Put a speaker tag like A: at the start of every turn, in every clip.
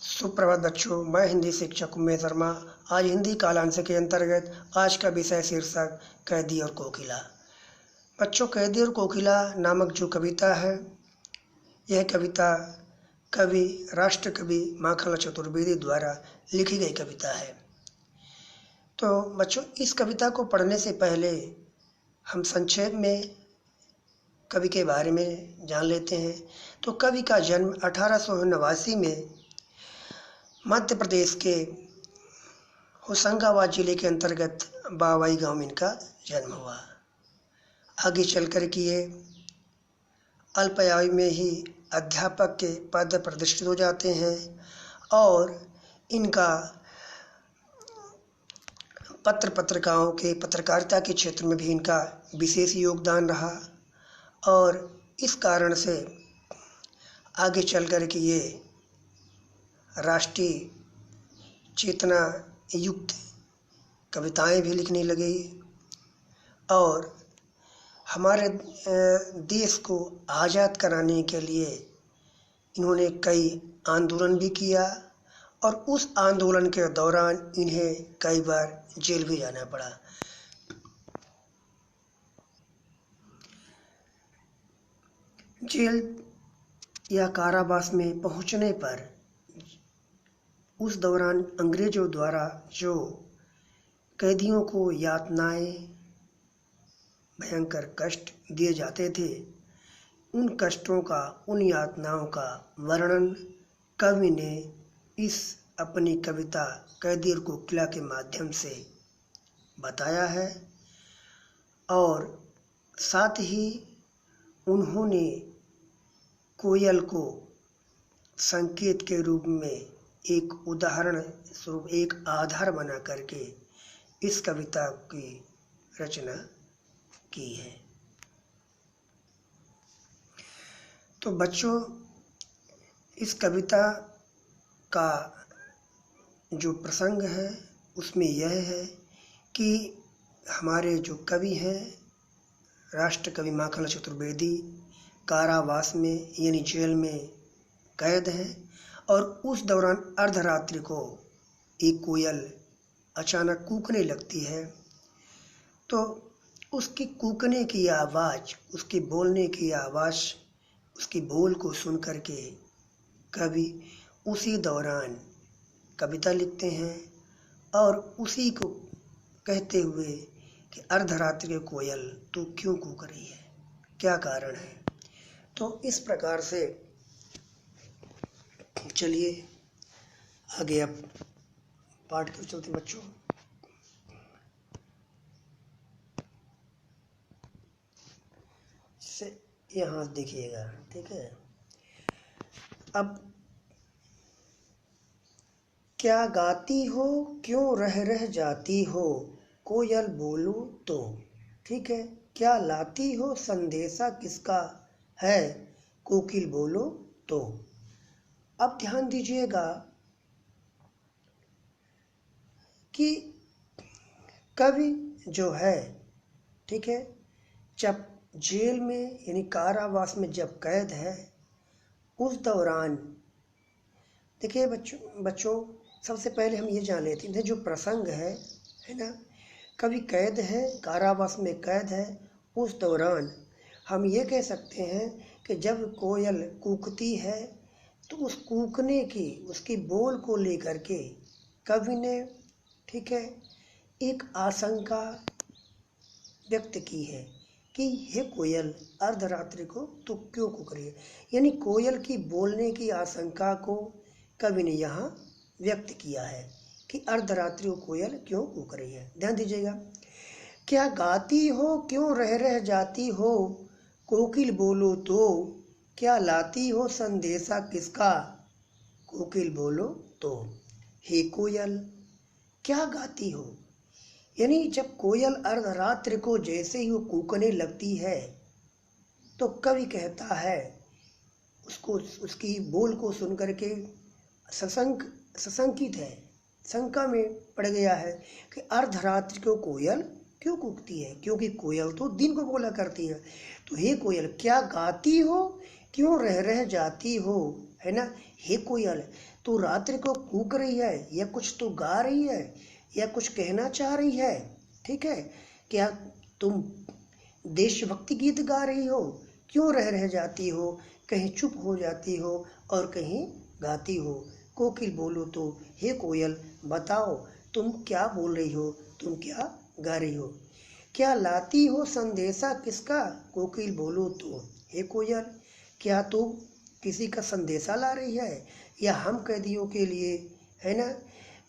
A: सुप्रभात बच्चों, मैं हिंदी शिक्षक उमेश शर्मा। आज हिंदी कालांश के अंतर्गत आज का विषय शीर्षक कैदी और कोकिला। बच्चों, कैदी और कोकिला नामक जो कविता है, यह कविता कवि राष्ट्रकवि माखनलाल चतुर्वेदी द्वारा लिखी गई कविता है। तो बच्चों, इस कविता को पढ़ने से पहले हम संक्षेप में कवि के बारे में जान लेते हैं। तो कवि का जन्म 1889 में मध्य प्रदेश के होशंगाबाद जिले के अंतर्गत बावाई गांव में इनका जन्म हुआ। आगे चलकर के ये अल्पायु में ही अध्यापक के पद पर प्रतिष्ठित हो जाते हैं और इनका पत्रिकाओं के पत्रकारिता के क्षेत्र में भी इनका विशेष योगदान रहा और इस कारण से आगे चलकर के ये राष्ट्रीय चेतना युक्त कविताएं भी लिखने लगी और हमारे देश को आज़ाद कराने के लिए इन्होंने कई आंदोलन भी किया और उस आंदोलन के दौरान इन्हें कई बार जेल भी जाना पड़ा। जेल या कारावास में पहुंचने पर उस दौरान अंग्रेज़ों द्वारा जो कैदियों को यातनाएं, भयंकर कष्ट दिए जाते थे, उन कष्टों का, उन यातनाओं का वर्णन कवि ने इस अपनी कविता कैदी और कोकिला के माध्यम से बताया है और साथ ही उन्होंने कोयल को संकेत के रूप में एक उदाहरण स्वरूप, एक आधार बना करके इस कविता की रचना की है। तो बच्चों, इस कविता का जो प्रसंग है उसमें यह है कि हमारे जो कवि हैं राष्ट्रकवि माखनलाल चतुर्वेदी कारावास में यानी जेल में कैद हैं और उस दौरान अर्धरात्रि को एक कोयल अचानक कूकने लगती है। तो उसकी कूकने की आवाज़, उसके बोलने की आवाज़, उसकी बोल को सुन करके कवि उसी दौरान कविता लिखते हैं और उसी को कहते हुए कि अर्धरात्रि कोयल तू क्यों कूक रही है, क्या कारण है। तो इस प्रकार से चलिए आगे अब पाठ की चलते बच्चों। से यहाँ देखिएगा, ठीक है। अब क्या गाती हो, क्यों रह रह जाती हो, कोयल बोलो तो, ठीक है। क्या लाती हो, संदेशा किसका है, कोकिल बोलो तो। अब ध्यान दीजिएगा कि कवि जो है, ठीक है, जब जेल में यानी कारावास में जब कैद है उस दौरान देखिए बच्चों सबसे पहले हम ये जान लेते हैं जो प्रसंग है ना। कवि कैद है, कारावास में कैद है, उस दौरान हम ये कह सकते हैं कि जब कोयल कूकती है तो उस कूकने की, उसकी बोल को लेकर के कवि ने, ठीक है, एक आशंका व्यक्त की है कि हे कोयल अर्धरात्रि को तो क्यों कूक रही है। यानी कोयल की बोलने की आशंका को कवि ने यहाँ व्यक्त किया है कि अर्धरात्रि को कोयल क्यों कूक रही है। ध्यान दीजिएगा। क्या गाती हो, क्यों रह रह जाती हो, कोकिल बोलो तो, क्या लाती हो, संदेशा किसका, कोकिल बोलो तो। हे कोयल क्या गाती हो, यानी जब कोयल अर्धरात्रि को जैसे ही वो कूकने लगती है तो कवि कहता है, उसको, उसकी बोल को सुन करके सशंकित है, शंका में पड़ गया है कि अर्धरात्रि को कोयल क्यों कूकती है, क्योंकि कोयल तो दिन को बोला करती है। तो हे कोयल क्या गाती हो, क्यों रह रह जाती हो, है ना। हे कोयल, तू रात्रि को कूक रही है या कुछ तो गा रही है या कुछ कहना चाह रही है, ठीक है। क्या तुम देशभक्ति गीत गा रही हो? क्यों रह जाती हो, कहीं चुप हो जाती हो और कहीं गाती हो। कोकिल बोलो तो, हे कोयल बताओ तुम क्या बोल रही हो, तुम क्या गा रही हो। क्या लाती हो संदेशा किसका? कोकिल बोलो तो, हे कोयल क्या तू किसी का संदेशा ला रही है या हम कैदियों के लिए, है ना,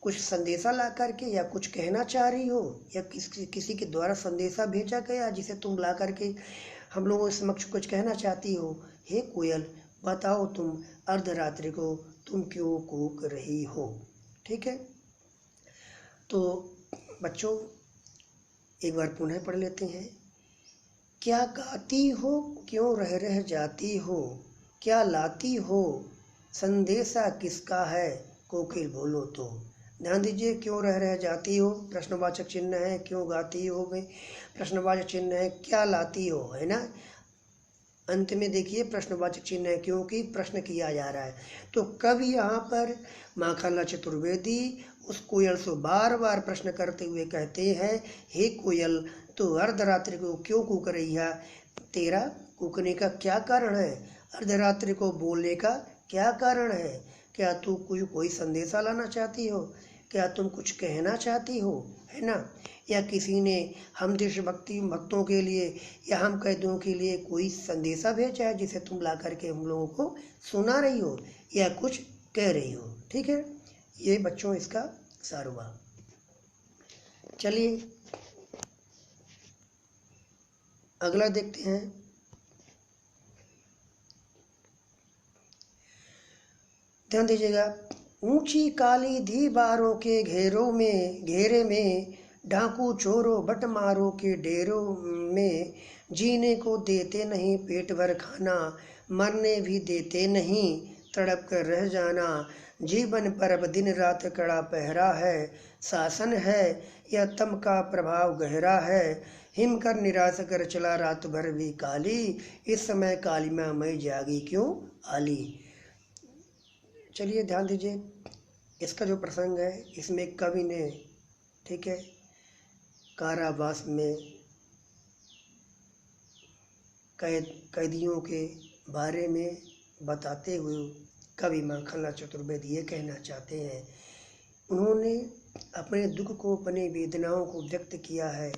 A: कुछ संदेशा ला करके या कुछ कहना चाह रही हो या किसी के द्वारा संदेशा भेजा गया जिसे तुम ला करके हम लोगों के समक्ष कुछ कहना चाहती हो। हे कोयल बताओ तुम अर्धरात्रि को तुम क्यों कूक रही हो। ठीक है, तो बच्चों एक बार पुनः पढ़ लेते हैं। क्या गाती हो, क्यों रह जाती हो, क्या लाती हो संदेशा किसका है, कोकिल बोलो तो। ध्यान दीजिए, क्यों रह जाती हो प्रश्नवाचक चिन्ह है, क्यों गाती हो में प्रश्नवाचक चिन्ह है, क्या लाती हो, है ना। अंत में देखिए प्रश्नवाचक चिन्ह है क्योंकि प्रश्न किया जा रहा है। तो कवि यहाँ पर माखनलाल चतुर्वेदी उस कोयल से बार बार प्रश्न करते हुए कहते हैं, हे कोयल तो अर्धरात्रि को क्यों कूक रही है, तेरा कूकने का क्या कारण है, अर्धरात्रि को बोलने का क्या कारण है। क्या तू कोई संदेशा लाना चाहती हो, क्या तुम कुछ कहना चाहती हो, है ना। या किसी ने हम देशभक्ति भक्तों के लिए या हम कैदियों के लिए कोई संदेशा भेजा है जिसे तुम ला करके हम लोगों को सुना रही हो या कुछ कह रही हो। ठीक है, ये बच्चों इसका सार हुआ। चलिए अगला देखते हैं। ध्यान दीजिएगा। ऊंची काली दीवारों के घेरे में डाकू चोरों बटमारों के डेरों में जीने को देते नहीं पेट भर खाना, मरने भी देते नहीं तड़प कर रह जाना। जीवन पर अब दिन रात कड़ा पहरा है, शासन है या तम का प्रभाव गहरा है। हिम कर निराश कर चला रात भर भी काली, इस समय कालिमा मई जागी क्यों आली। चलिए ध्यान दीजिए, इसका जो प्रसंग है इसमें कवि ने, ठीक है, कारावास में कैदियों के बारे में बताते हुए कवि माखनलाल चतुर्वेदी ये कहना चाहते हैं, उन्होंने अपने दुख को, अपने वेदनाओं को व्यक्त किया है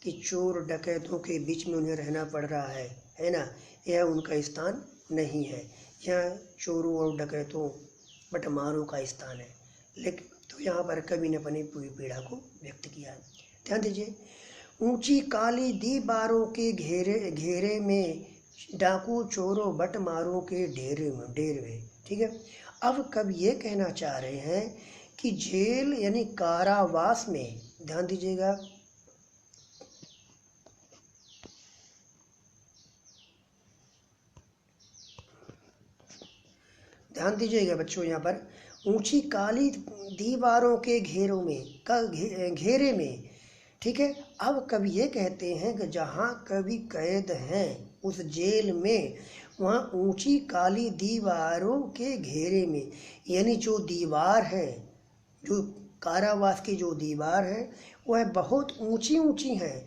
A: कि चोर डकैतों के बीच में उन्हें रहना पड़ रहा है ना। यह उनका स्थान नहीं है, यह चोरों और डकैतों बटमारों का स्थान है। लेकिन तो यहाँ पर कवि ने अपनी पूरी पीड़ा को व्यक्त किया। ध्यान दीजिए, ऊंची काली दीवारों के घेरे में डाकू चोरों बटमारों के डेरे में। ठीक है, अब कवि ये कहना चाह रहे हैं कि जेल यानी कारावास में, ध्यान दीजिएगा, ध्यान दीजिएगा बच्चों, यहाँ पर ऊंची काली दीवारों के घेरे में, ठीक है। अब कवि ये कहते हैं कि जहाँ कवि कैद हैं उस जेल में, वहाँ ऊंची काली दीवारों के घेरे में, यानी जो दीवार है, जो कारावास की जो दीवार है वह बहुत ऊंची ऊंची है।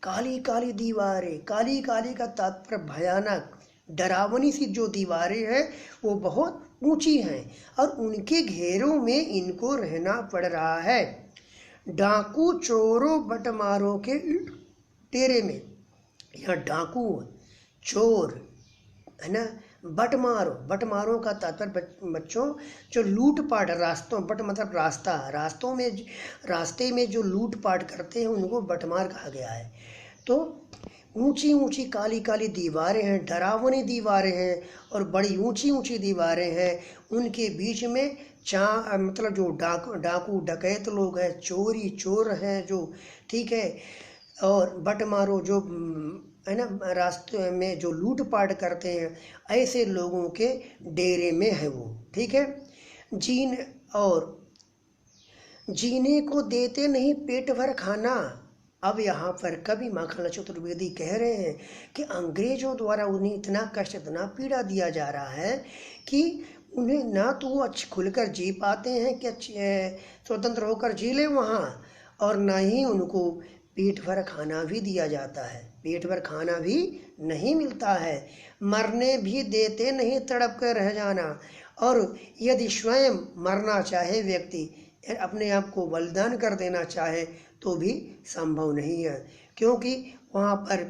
A: काली काली दीवारें, काली काली का तात्पर्य भयानक डरावनी सी जो दीवारें हैं वो बहुत ऊंची हैं और उनके घेरों में इनको रहना पड़ रहा है। डाकू चोरों बटमारों के डेरे में, यहाँ डाकू चोर, है ना, बटमारों का तात्पर्य बच्चों जो लूटपाट रास्तों, बट मतलब रास्ते में जो लूटपाट करते हैं उनको बटमार कहा गया है। तो ऊंची ऊंची काली काली दीवारें हैं, डरावनी दीवारें हैं और बड़ी ऊंची ऊंची दीवारें हैं। उनके बीच में मतलब जो डाकू डकैत लोग हैं, चोर हैं जो, ठीक है, और बटमारो जो, है ना, रास्ते में जो लूटपाट करते हैं, ऐसे लोगों के डेरे में है वो। ठीक है, जीने को देते नहीं पेट भर खाना। अब यहाँ पर कवि माखनलाल चतुर्वेदी कह रहे हैं कि अंग्रेजों द्वारा उन्हें इतना कष्ट, इतना पीड़ा दिया जा रहा है कि उन्हें ना तो वो अच्छे खुलकर जी पाते हैं कि स्वतंत्र होकर जी ले वहाँ, और ना ही उनको पेट भर खाना भी दिया जाता है, पेट भर खाना भी नहीं मिलता है, मरने भी देते नहीं, तड़प कर रह जाना। और यदि स्वयं मरना चाहे व्यक्ति, अपने आप को बलिदान कर देना चाहे तो भी संभव नहीं है, क्योंकि वहाँ पर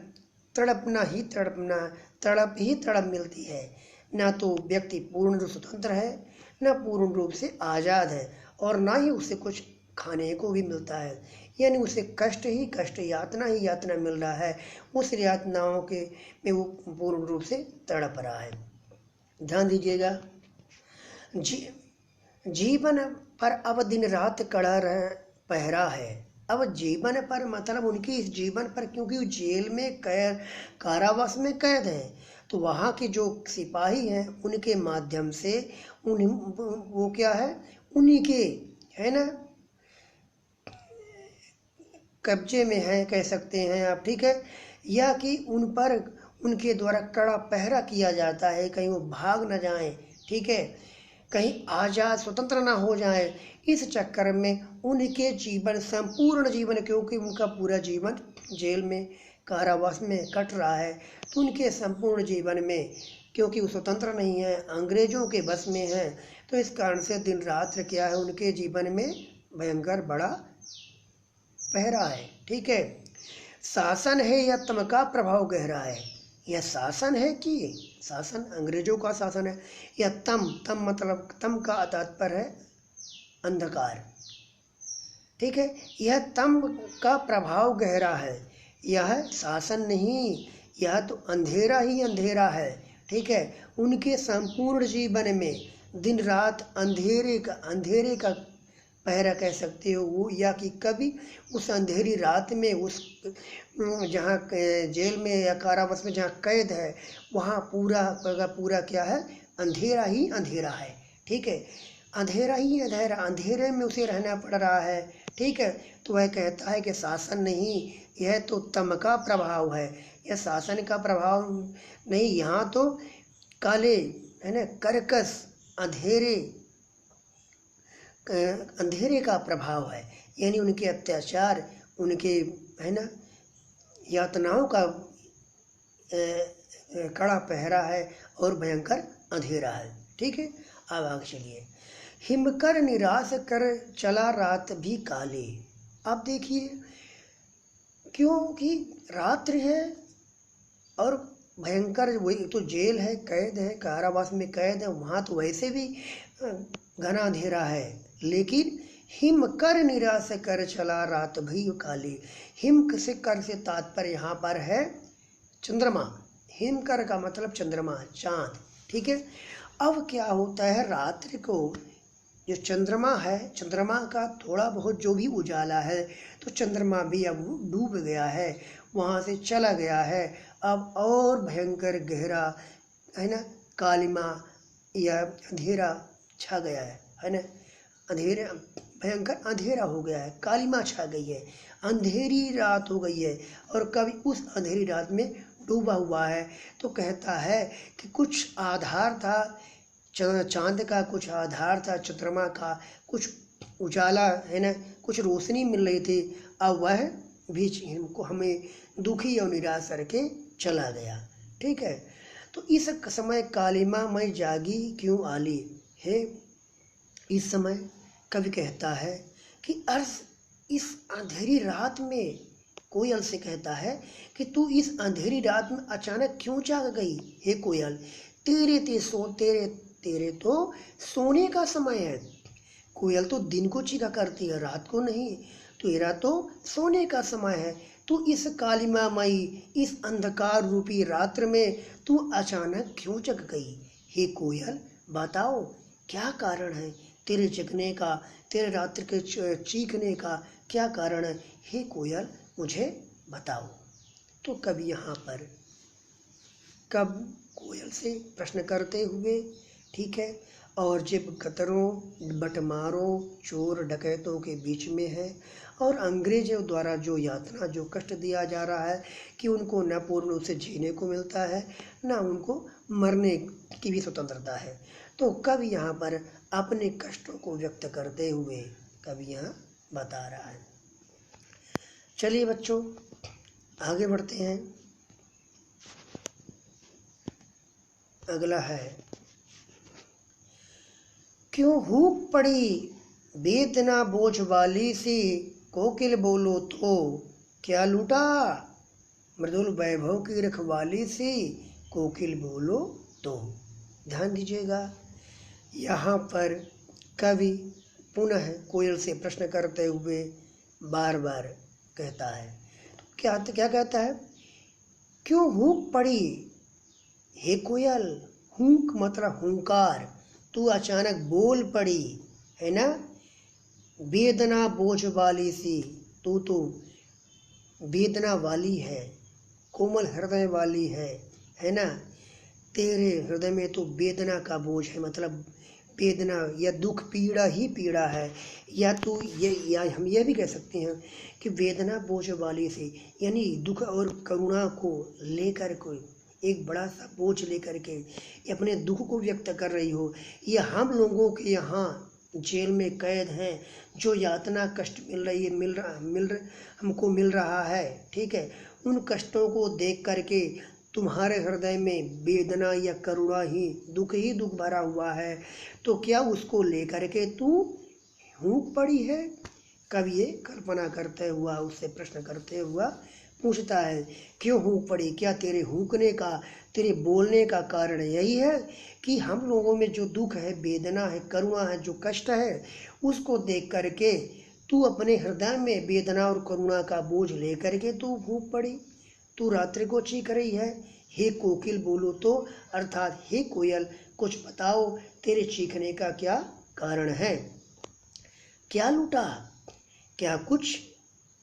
A: तड़पना ही तड़पना, तड़प ही तड़प मिलती है। ना तो व्यक्ति पूर्ण रूप स्वतंत्र है, ना पूर्ण रूप से आज़ाद है, और ना ही उसे कुछ खाने को भी मिलता है, यानी उसे कष्ट ही कष्ट, यातना ही यातना मिल रहा है। उस यातनाओं के में वो पूर्ण रूप से तड़प रहा है। ध्यान दीजिएगा, जीवन पर अब दिन रात कड़ा पहरा है। अब जीवन पर मतलब उनकी इस जीवन पर, क्योंकि वो जेल में कारावास में कैद है, तो वहाँ के जो सिपाही हैं उनके माध्यम से वो क्या है, उन्हीं के है ना कब्जे में है, कह सकते हैं आप, ठीक है, या कि उन पर उनके द्वारा कड़ा पहरा किया जाता है, कहीं वो भाग न जाएं, ठीक है, कहीं आज़ाद स्वतंत्र ना हो जाए। इस चक्कर में उनके जीवन, संपूर्ण जीवन, क्योंकि उनका पूरा जीवन जेल में कारावास में कट रहा है, तो उनके संपूर्ण जीवन में, क्योंकि वो स्वतंत्र नहीं है, अंग्रेजों के बस में है, तो इस कारण से दिन रात क्या है, उनके जीवन में भयंकर बड़ा पहरा है, ठीक है। शासन है या तम का प्रभाव गहरा है, यह शासन है कि शासन अंग्रेजों का शासन है, या तम मतलब तम का तात्पर्य है अंधकार, ठीक है। यह तम का प्रभाव गहरा है, यह शासन नहीं, यह तो अंधेरा ही अंधेरा है, ठीक है। उनके संपूर्ण जीवन में दिन रात अंधेरे का पहरा कह सकते हो वो, या कि कभी उस अंधेरी रात में, उस जहाँ जेल में या कारावास में जहाँ कैद है, वहाँ पूरा क्या है, अंधेरा ही अंधेरा है, ठीक है, अंधेरा ही अंधेरा, अंधेरे में उसे रहना पड़ रहा है, ठीक है। तो वह कहता है कि शासन नहीं, यह तो तम का प्रभाव है, यह शासन का प्रभाव नहीं, यहाँ तो काले है ना कर्कश अंधेरे का प्रभाव है, यानी उनके अत्याचार, उनके है ना यातनाओं का कड़ा पहरा है और भयंकर अंधेरा है, ठीक है। अब आगे चलिए, हिमकर निराश कर चला रात भी काले। अब देखिए, क्योंकि रात्रि है और भयंकर, वही तो जेल है, कैद है, कारावास में कैद है, वहाँ तो वैसे भी घना अंधेरा है, लेकिन हिम कर निराश कर चला रात भी काली। हिम से कर से तात्पर्य यहाँ पर है चंद्रमा, हिम कर का मतलब चंद्रमा, चांद, ठीक है। अब क्या होता है, रात्रि को जो चंद्रमा है, चंद्रमा का थोड़ा बहुत जो भी उजाला है, तो चंद्रमा भी अब डूब गया है, वहाँ से चला गया है। अब और भयंकर गहरा है ना कालिमा या अंधेरा छा गया है ना, अंधेरे भयंकर अंधेरा हो गया है, कालिमा छा गई है, अंधेरी रात हो गई है, और कभी उस अंधेरी रात में डूबा हुआ है। तो कहता है कि कुछ आधार था चांद का, कुछ आधार था चंद्रमा का, कुछ उजाला है ना, कुछ रोशनी मिल रही थी, अब वह भी हमको हमें दुखी और निराश करके चला गया, ठीक है। तो इस समय कालिमा मैं जागी क्यों आली है, इस समय कवि कहता है कि अर्ज इस अंधेरी रात में, कोयल से कहता है कि तू इस अंधेरी रात में अचानक क्यों जाग गई हे कोयल, तेरे तो सोने का समय है। कोयल तो दिन को चीखा करती है, रात को नहीं, तेरा तो सोने का समय है, तू इस कालिमामयी, इस अंधकार रूपी रात्र में तू अचानक क्यों जग गई हे कोयल, बताओ क्या कारण है तेरे जगने का, तेरे रात्रि के चीखने का क्या कारण है हे कोयल, मुझे बताओ। तो कभी यहाँ पर कब कोयल से प्रश्न करते हुए, ठीक है, और जब गदरों बटमारों चोर डकैतों के बीच में है, और अंग्रेजों द्वारा जो यातना, जो कष्ट दिया जा रहा है कि उनको न पूर्ण रूप से जीने को मिलता है, न उनको मरने की भी स्वतंत्रता है, तो कवि यहाँ पर अपने कष्टों को व्यक्त करते हुए कवि यहाँ बता रहा है। चलिए बच्चों आगे बढ़ते हैं। अगला है, क्यों हुक पड़ी वेदना बोझ वाली सी, कोकिल बोलो तो क्या लूटा, मृदुल वैभव की रखवाली सी, कोकिल बोलो तो। ध्यान दीजिएगा, यहाँ पर कवि पुनः कोयल से प्रश्न करते हुए बार बार कहता है, क्या कहता है, क्यों हुक पड़ी हे कोयल, हुक मतलब हुंकार, तू अचानक बोल पड़ी है ना, वेदना बोझ वाली सी, तू तो वेदना वाली है, कोमल हृदय वाली है ना, तेरे हृदय में तो वेदना का बोझ है, मतलब वेदना या दुख पीड़ा ही पीड़ा है, या तो या हम ये भी कह सकते हैं कि वेदना बोझ वाली से, यानी दुख और करुणा को लेकर कोई एक बड़ा सा बोझ लेकर के अपने दुख को व्यक्त कर रही हो। या हम लोगों के यहाँ जेल में कैद हैं, जो यातना कष्ट हमको मिल रहा है, ठीक है, उन कष्टों को देख करके तुम्हारे हृदय में वेदना या करुणा ही दुख भरा हुआ है, तो क्या उसको लेकर के तू हुक पड़ी है। कवि ये कल्पना करते हुआ उससे प्रश्न करते हुआ पूछता है, क्यों हुक पड़ी, क्या तेरे हुकने का, तेरे बोलने का कारण यही है कि हम लोगों में जो दुख है, वेदना है, करुणा है, जो कष्ट है, उसको देख करके तू अपने हृदय में वेदना और करुणा का बोझ लेकर के तू हुक पड़ी, तू रात्रि को चीख रही है। हे कोकिल बोलो तो, अर्थात हे कोयल कुछ बताओ, तेरे चीखने का क्या कारण है, क्या लूटा, क्या कुछ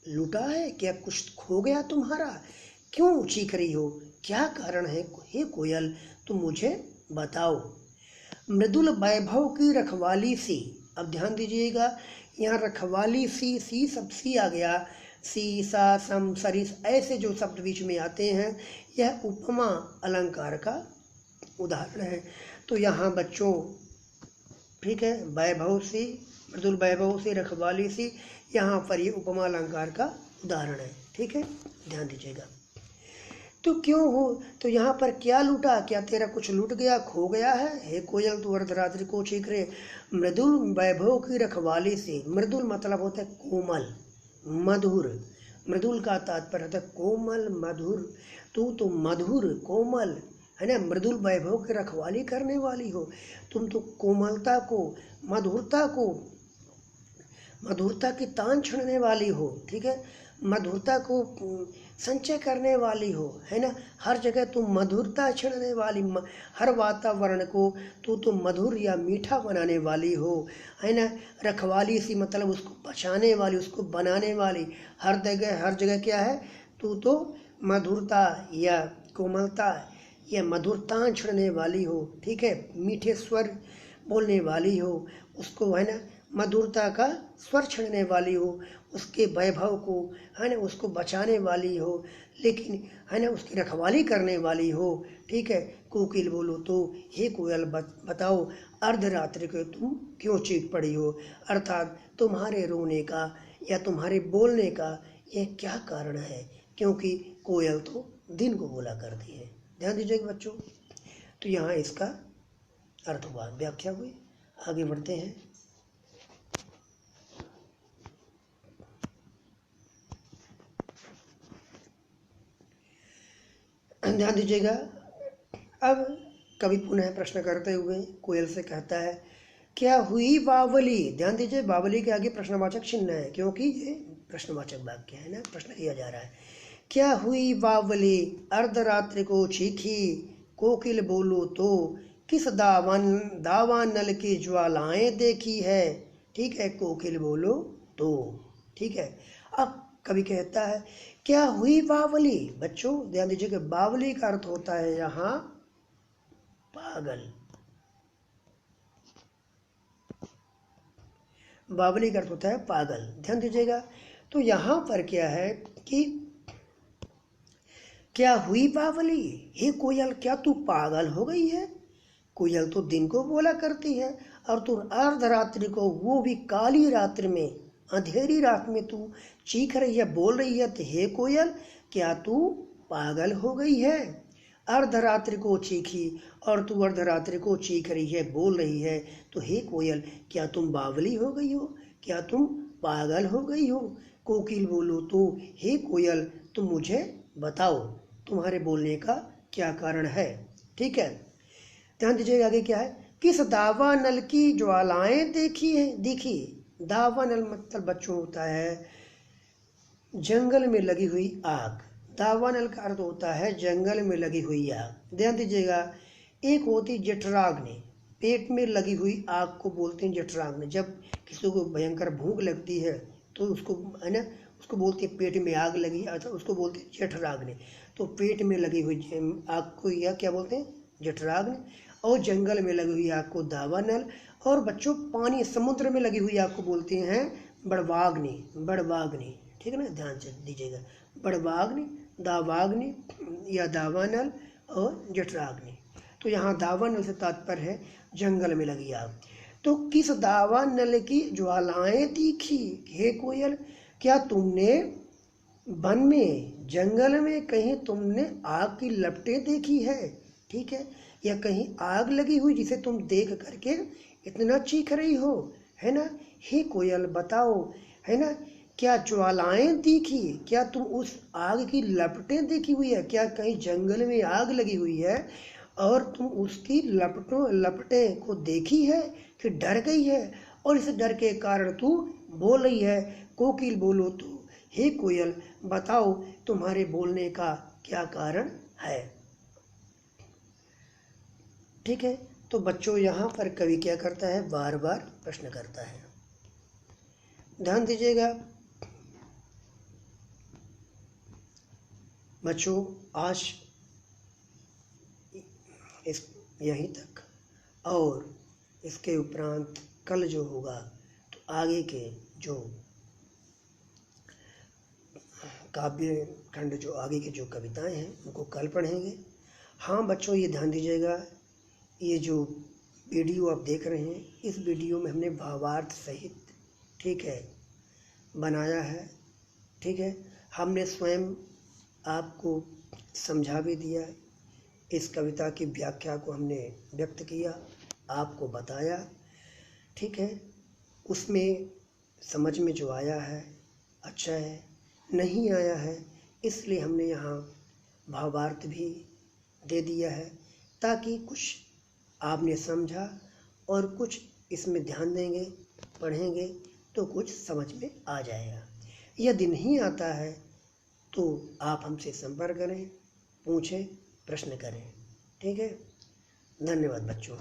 A: लूटा है, क्या कुछ खो गया तुम्हारा, क्यों चीख रही हो, क्या कारण है हे कोयल, तुम मुझे बताओ। मृदुल वैभव की रखवाली सी, अब ध्यान दीजिएगा, यहाँ रखवाली सी सब सी आ गया, सी सा सम सरिस ऐसे जो शब्द बीच में आते हैं, यह उपमा अलंकार का उदाहरण है। तो यहाँ बच्चों ठीक है, वैभव सी, मृदुल वैभव से, रखवाली सी, यहाँ पर ये उपमा अलंकार का उदाहरण है, ठीक है, ध्यान दीजिएगा। तो क्यों हो, तो यहाँ पर क्या लूटा, क्या तेरा कुछ लूट गया, खो गया है, हे कोयल तू अर्धरात्रि को चीख रहे। मृदुल वैभव की रखवाली से, मृदुल मतलब होता है कोमल मधुर, मृदुल का तात्पर्य होता है कोमल मधुर, तू तो मधुर कोमल है ना, मृदुल वैभव की रखवाली करने वाली हो, तुम तो कोमलता को, मधुरता की तान छड़ने वाली हो, ठीक है, मधुरता को संचय करने वाली हो, है ना, हर जगह तुम मधुरता छड़ने वाली, हर वातावरण को तू तो मधुर या मीठा बनाने वाली हो, है ना। रखवाली सी मतलब उसको बचाने वाली, उसको बनाने वाली, हर जगह क्या है, तू तो मधुरता या कोमलता या मधुरता छड़ने वाली हो, ठीक है, मीठे स्वर बोलने वाली हो, उसको है ना मधुरता का स्वर छड़ने वाली हो, उसके वैभव को है ना उसको बचाने वाली हो, लेकिन है ना उसकी रखवाली करने वाली हो, ठीक है। कोकिल बोलो तो, हे कोयल बताओ अर्धरात्रि को तुम क्यों चीख पड़ी हो, अर्थात तुम्हारे रोने का या तुम्हारे बोलने का यह क्या कारण है, क्योंकि कोयल तो दिन को बोला करती है। ध्यान दीजिएगा बच्चों, तो यहाँ इसका अर्थ हुआ, व्याख्या हुई। आगे बढ़ते हैं। ध्यान दीजिएगा, अब कवि पुनः प्रश्न करते हुए कोयल से कहता है, क्या हुई बावली, ध्यान दीजिए बावली के आगे प्रश्नवाचक चिन्ह है, क्योंकि ये प्रश्नवाचक वाक्य है ना, प्रश्न किया जा रहा है। क्या हुई बावली अर्धरात्रि को चीखी, कोकिल बोलो तो किस दावानल की ज्वालाएं देखी है, ठीक है, कोकिल बोलो तो, ठीक है। अब कवि कहता है क्या हुई बावली, बच्चों ध्यान दीजिए कि बावली का अर्थ होता है यहाँ पागल, बावली का अर्थ होता है पागल, ध्यान दीजिएगा। तो यहाँ पर क्या है कि क्या हुई बावली, हे कोयल क्या तू पागल हो गई है, कोयल तो दिन को बोला करती है, और तू अर्धरात्रि को, वो भी काली रात्रि में, अंधेरी रात में तू चीख रही है, बोल रही है। तो हे कोयल, क्या तू पागल हो गई है? अर्धरात्रि को चीखी और तू अर्धरात्रि को चीख रही है, बोल रही है। तो हे कोयल, क्या तुम बावली हो गई हो? क्या तुम पागल हो गई हो? कोकिल बोलो तो हे कोयल, तुम मुझे बताओ तुम्हारे बोलने का क्या कारण है। ठीक है, ध्यान दीजिएगा आगे क्या है। किस दावानल की ज्वालाएं दिखी। दावानल मतलब बच्चों होता है जंगल में लगी हुई आग। दावानल का अर्थ होता है जंगल में लगी हुई आग। ध्यान दीजिएगा, एक होती जठराग्नि, पेट में लगी हुई आग को बोलते हैं जठराग्नि। जब किसी को भयंकर भूख लगती है तो उसको, है ना, उसको बोलते हैं पेट में आग लगी, अर्थात उसको बोलते हैं जठराग्नि। तो पेट में लगी हुई आग को यह क्या बोलते हैं? जठराग्नि। और जंगल में लगी हुई आग को दावानल। और बच्चों पानी समुद्र में लगी हुई आग को बोलते हैं बड़वाग्नि। बड़वाग्नि, ठीक है ना, ध्यान से दीजिएगा। बड़वाग्नि, दावाग्नि या दावानल और जठराग्नि। तो यहाँ दावानल से तात्पर्य है जंगल में लगी आग। तो किस दावानल की ज्वालाएं दिखी हे कोयल, क्या तुमने वन में, जंगल में कहीं तुमने आग की लपटें देखी है? ठीक है, या कहीं आग लगी हुई जिसे तुम देख करके इतना चीख रही हो, है ना? हे कोयल बताओ, है ना, क्या ज्वालाएं दिखी? क्या तुम उस आग की लपटें देखी हुई है? क्या कहीं जंगल में आग लगी हुई है और तुम उसकी लपटें को देखी है कि डर गई है, और इस डर के कारण तू बोल रही है? कोकिल बोलो तो हे कोयल, बताओ तुम्हारे बोलने का क्या कारण है। ठीक है, तो बच्चों यहाँ पर कवि क्या करता है? बार बार प्रश्न करता है। ध्यान दीजिएगा बच्चों, आज यहीं तक, और इसके उपरांत कल जो होगा तो आगे के जो काव्य खंड, जो आगे की जो कविताएं हैं उनको कल पढ़ेंगे। हाँ बच्चों, ये ध्यान दीजिएगा, ये जो वीडियो आप देख रहे हैं, इस वीडियो में हमने भावार्थ सहित, ठीक है, बनाया है। ठीक है, हमने स्वयं आपको समझा भी दिया, इस कविता की व्याख्या को हमने व्यक्त किया, आपको बताया। ठीक है, उसमें समझ में जो आया है अच्छा है, नहीं आया है इसलिए हमने यहाँ भावार्थ भी दे दिया है, ताकि कुछ आपने समझा और कुछ इसमें ध्यान देंगे, पढ़ेंगे तो कुछ समझ में आ जाएगा। यदि नहीं आता है तो आप हमसे संपर्क करें, पूछें, प्रश्न करें। ठीक है, धन्यवाद बच्चों।